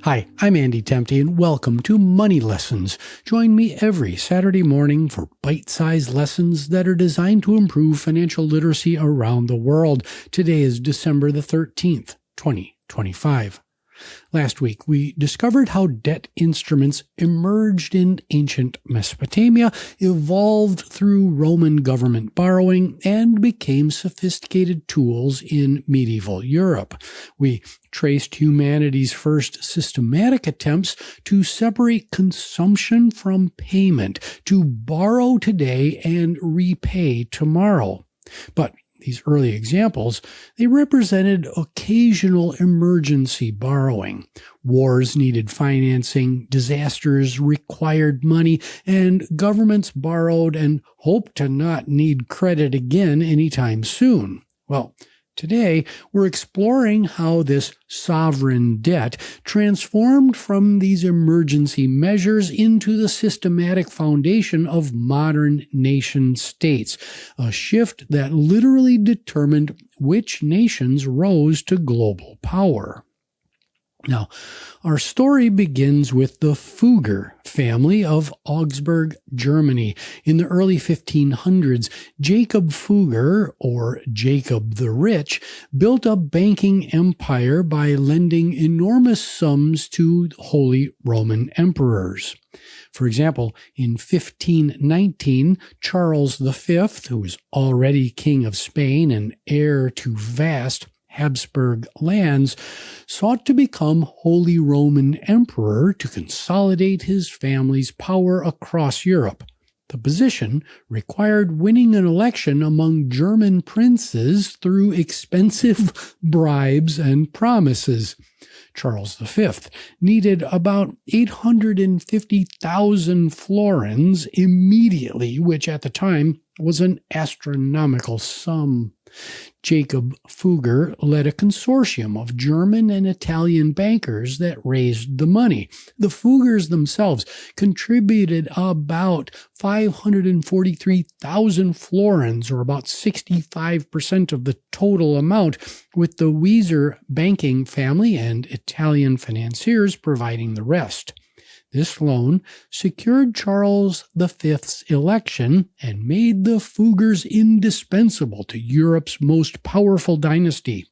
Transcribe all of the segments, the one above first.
Hi, I'm Andy Temte, and welcome to Money Lessons. Join me every Saturday morning for bite-sized lessons that are designed to improve financial literacy around the world. Today is December the 13th, 2025. Last week, we discovered how debt instruments emerged in ancient Mesopotamia, evolved through Roman government borrowing, and became sophisticated tools in medieval Europe. We traced humanity's first systematic attempts to separate consumption from payment, to borrow today and repay tomorrow. But these early examples, they represented occasional emergency borrowing. Wars needed financing, disasters required money, and governments borrowed and hoped to not need credit again anytime soon. Well, today, we're exploring how this sovereign debt transformed from these emergency measures into the systematic foundation of modern nation states, a shift that literally determined which nations rose to global power. Now, our story begins with the Fugger family of Augsburg, Germany. In the early 1500s, Jacob Fugger, or Jacob the Rich, built a banking empire by lending enormous sums to Holy Roman emperors. For example, in 1519, Charles V, who was already king of Spain and heir to vast Habsburg lands, sought to become Holy Roman Emperor to consolidate his family's power across Europe. The position required winning an election among German princes through expensive bribes and promises. Charles V needed about 850,000 florins immediately, which at the time was an astronomical sum. Jacob Fugger led a consortium of German and Italian bankers that raised the money. The Fuggers themselves contributed about 543,000 florins, or about 65% of the total amount, with the Wieser banking family and Italian financiers providing the rest. This loan secured Charles V's election and made the Fuggers indispensable to Europe's most powerful dynasty.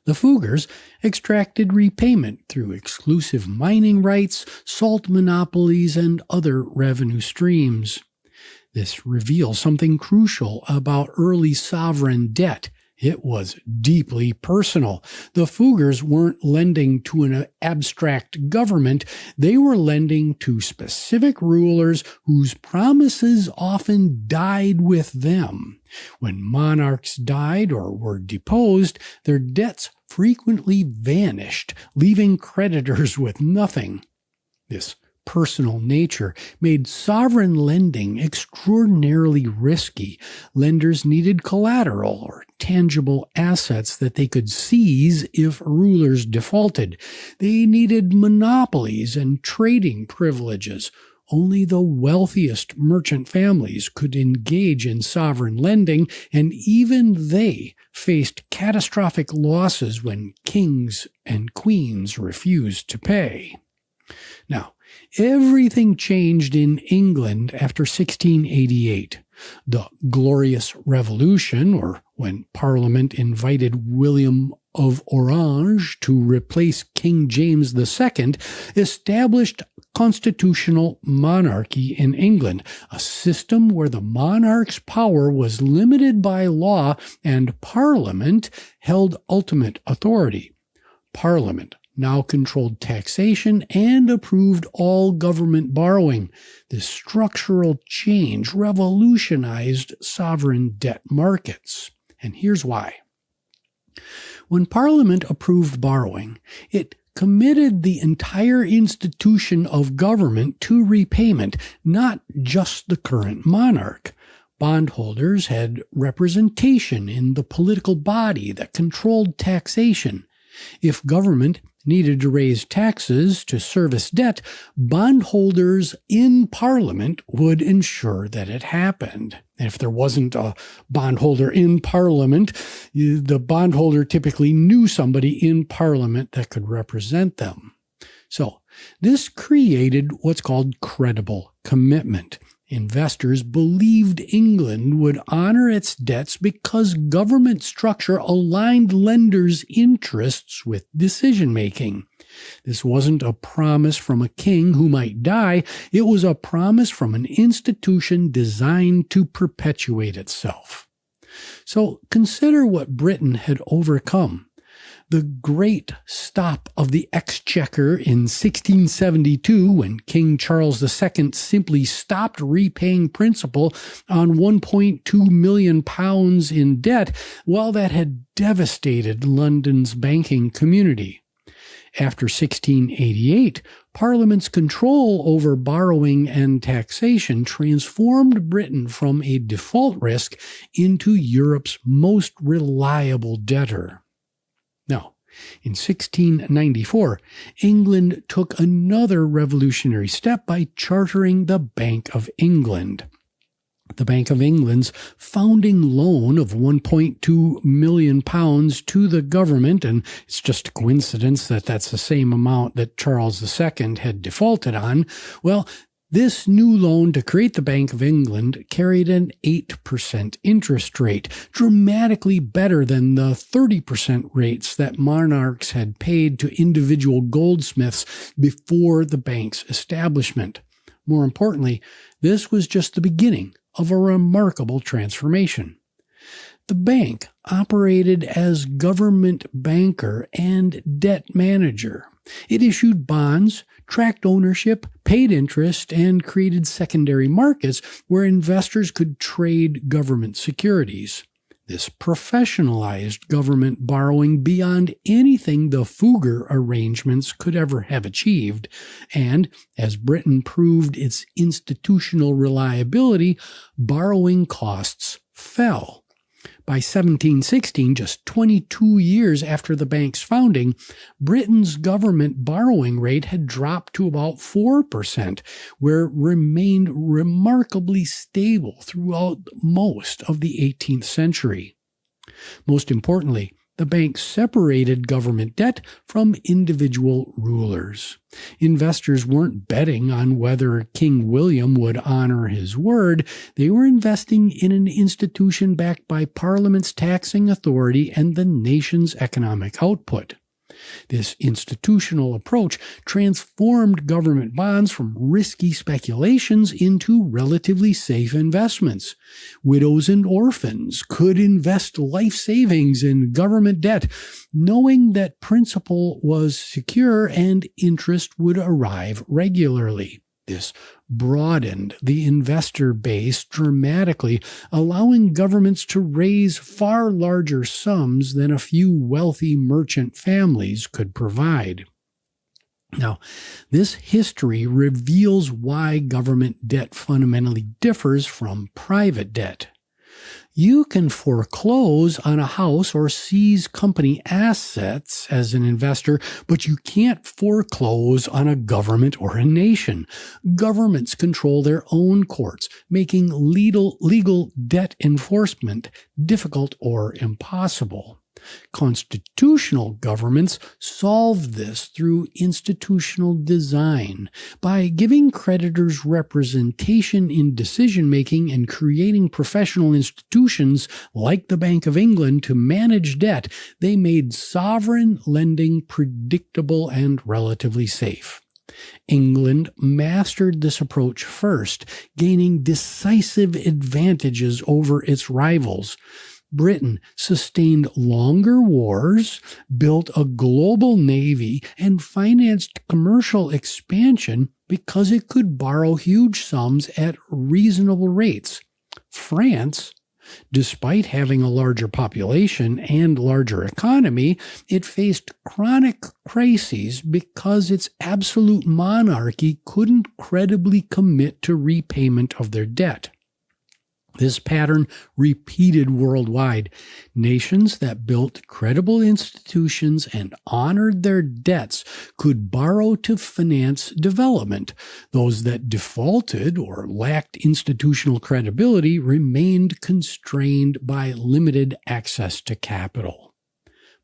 The Fuggers extracted repayment through exclusive mining rights, salt monopolies, and other revenue streams. This reveals something crucial about early sovereign debt. It was deeply personal. The Fuggers weren't lending to an abstract government. They were lending to specific rulers whose promises often died with them. When monarchs died or were deposed, their debts frequently vanished, leaving creditors with nothing. This personal nature made sovereign lending extraordinarily risky. Lenders needed collateral or tangible assets that they could seize if rulers defaulted. They needed monopolies and trading privileges. Only the wealthiest merchant families could engage in sovereign lending, and even they faced catastrophic losses when kings and queens refused to pay. Now, everything changed in England after 1688. The Glorious Revolution, or when Parliament invited William of Orange to replace King James II, established constitutional monarchy in England, a system where the monarch's power was limited by law and Parliament held ultimate authority. Parliament now controlled taxation and approved all government borrowing. This structural change revolutionized sovereign debt markets. And here's why. When Parliament approved borrowing, it committed the entire institution of government to repayment, not just the current monarch. Bondholders had representation in the political body that controlled taxation. If government needed to raise taxes to service debt, bondholders in Parliament would ensure that it happened. And if there wasn't a bondholder in Parliament, the bondholder typically knew somebody in Parliament that could represent them. So this created what's called credible commitment. Investors believed England would honor its debts because government structure aligned lenders' interests with decision-making. This wasn't a promise from a king who might die. It was a promise from an institution designed to perpetuate itself. So consider what Britain had overcome. The great stop of the Exchequer in 1672, when King Charles II simply stopped repaying principal on £1.2 million in debt, well, that had devastated London's banking community. After 1688, Parliament's control over borrowing and taxation transformed Britain from a default risk into Europe's most reliable debtor. Now, in 1694, England took another revolutionary step by chartering the Bank of England. The Bank of England's founding loan of £1.2 million to the government, and it's just a coincidence that that's the same amount that Charles II had defaulted on, well, this new loan to create the Bank of England carried an 8% interest rate, dramatically better than the 30% rates that monarchs had paid to individual goldsmiths before the bank's establishment. More importantly, this was just the beginning of a remarkable transformation. The bank operated as government banker and debt manager. It issued bonds, tracked ownership, paid interest, and created secondary markets where investors could trade government securities. This professionalized government borrowing beyond anything the Fugger arrangements could ever have achieved, and as Britain proved its institutional reliability, borrowing costs fell. By 1716, just 22 years after the bank's founding, Britain's government borrowing rate had dropped to about 4%, where it remained remarkably stable throughout most of the 18th century. Most importantly, the bank separated government debt from individual rulers. Investors weren't betting on whether King William would honor his word. They were investing in an institution backed by Parliament's taxing authority and the nation's economic output. This institutional approach transformed government bonds from risky speculations into relatively safe investments. Widows and orphans could invest life savings in government debt, knowing that principal was secure and interest would arrive regularly. This broadened the investor base dramatically, allowing governments to raise far larger sums than a few wealthy merchant families could provide. Now, this history reveals why government debt fundamentally differs from private debt. You can foreclose on a house or seize company assets as an investor, but you can't foreclose on a government or a nation. Governments control their own courts, making legal debt enforcement difficult or impossible. Constitutional governments solve this through institutional design. By giving creditors representation in decision-making and creating professional institutions like the Bank of England to manage debt, they made sovereign lending predictable and relatively safe. England mastered this approach first, gaining decisive advantages over its rivals. Britain sustained longer wars, built a global navy, and financed commercial expansion because it could borrow huge sums at reasonable rates. France, despite having a larger population and larger economy, it faced chronic crises because its absolute monarchy couldn't credibly commit to repayment of their debt. This pattern repeated worldwide. Nations that built credible institutions and honored their debts could borrow to finance development. Those that defaulted or lacked institutional credibility remained constrained by limited access to capital.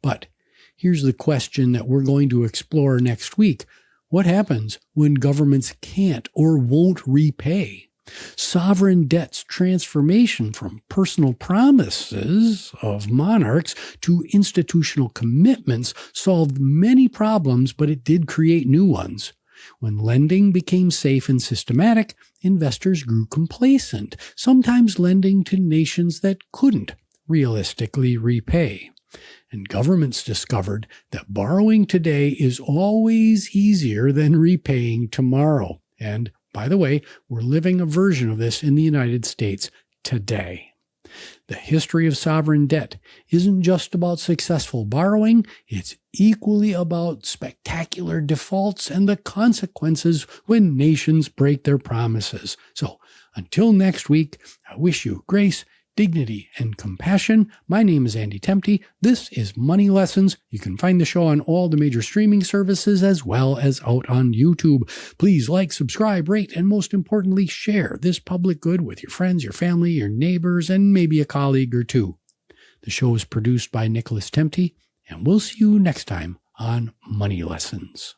But here's the question that we're going to explore next week. What happens when governments can't or won't repay? Sovereign debt's transformation from personal promises of monarchs to institutional commitments solved many problems, but it did create new ones. When lending became safe and systematic, investors grew complacent, sometimes lending to nations that couldn't realistically repay. And governments discovered that borrowing today is always easier than repaying tomorrow. And by the way, we're living a version of this in the United States today. The history of sovereign debt isn't just about successful borrowing, it's equally about spectacular defaults and the consequences when nations break their promises. So, until next week, I wish you grace, dignity, and compassion. My name is Andy Temte. This is Money Lessons. You can find the show on all the major streaming services as well as out on YouTube. Please like, subscribe, rate, and most importantly, share this public good with your friends, your family, your neighbors, and maybe a colleague or two. The show is produced by Nicholas Temte, and we'll see you next time on Money Lessons.